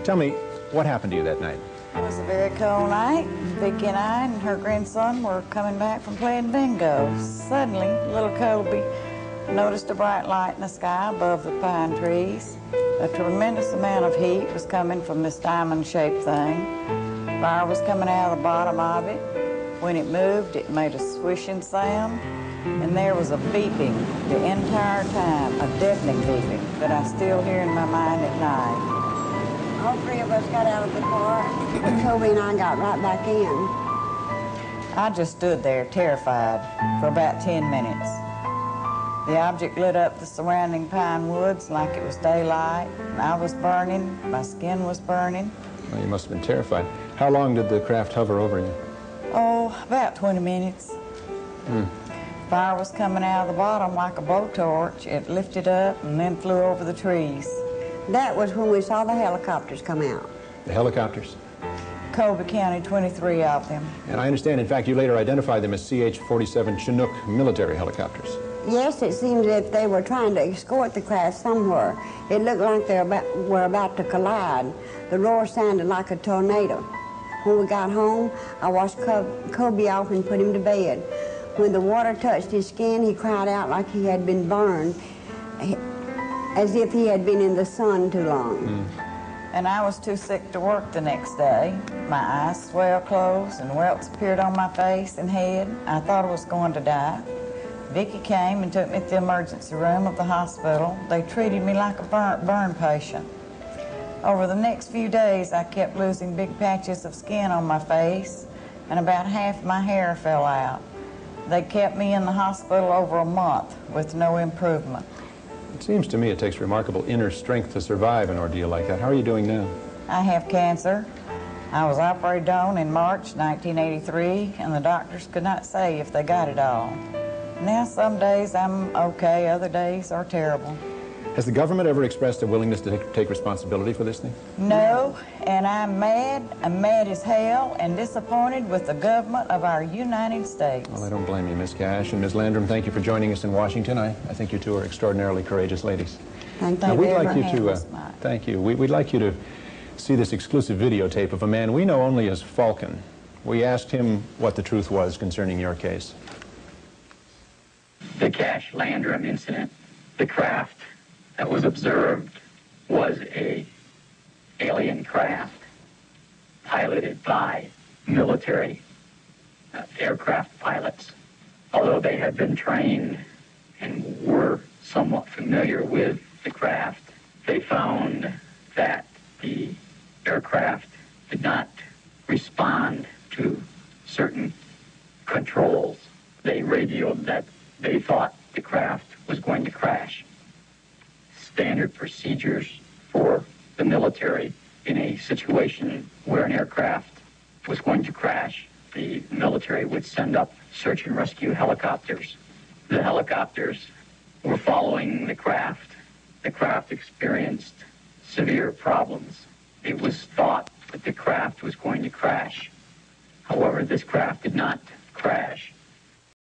Tell me, what happened to you that night? It was a very cold night. Vicki and I and her grandson were coming back from playing bingo. Suddenly, little Colby noticed a bright light in the sky above the pine trees. A tremendous amount of heat was coming from this diamond-shaped thing. Fire was coming out of the bottom of it. When it moved, it made a swishing sound, and there was a beeping the entire time, a deafening beeping that I still hear in my mind at night. All three of us got out of the car, and Toby and I got right back in. I just stood there, terrified, for about 10 minutes. The object lit up the surrounding pine woods like it was daylight. I was burning, my skin was burning. Well, you must have been terrified. How long did the craft hover over you? Oh, about 20 minutes. Fire was coming out of the bottom like a blowtorch. It lifted up and then flew over the trees. That was when we saw the helicopters come out. The helicopters? Colby County, 23 of them. And I understand, in fact, you later identified them as CH-47 Chinook military helicopters. Yes, it seems as if they were trying to escort the craft somewhere. It looked like they were about to collide. The roar sounded like a tornado. When we got home, I washed Colby off and put him to bed. When the water touched his skin, he cried out like he had been burned, as if he had been in the sun too long. And I was too sick to work the next day. My eyes swelled closed and welts appeared on my face and head. I thought I was going to die. Vicki came and took me to the emergency room of the hospital. They treated me like a burn patient. Over the next few days, I kept losing big patches of skin on my face, and about half of my hair fell out. They kept me in the hospital over a month with no improvement. It seems to me it takes remarkable inner strength to survive an ordeal like that. How are you doing now? I have cancer. I was operated on in March 1983, and the doctors could not say if they got it all. Now, some days I'm okay, other days are terrible. Has the government ever expressed a willingness to take responsibility for this thing? No, and I'm mad as hell, and disappointed with the government of our United States. Well, I don't blame you, Miss Cash. And Ms. Landrum, thank you for joining us in Washington. I think you two are extraordinarily courageous ladies. Thank you. Now, we'd like you Abraham to, was mine. thank you. We'd like you to see this exclusive videotape of a man we know only as Falcon. We asked him what the truth was concerning your case. The Cash Landrum incident, the craft that was observed was a alien craft piloted by military aircraft pilots. Although they had been trained and were somewhat familiar with the craft, they found that the aircraft did not respond to certain controls. They radioed that they thought the craft was going to crash. Standard procedures for the military in a situation where an aircraft was going to crash, the military would send up search and rescue helicopters. The helicopters were following the craft. The craft experienced severe problems. It was thought that the craft was going to crash. However, this craft did not crash.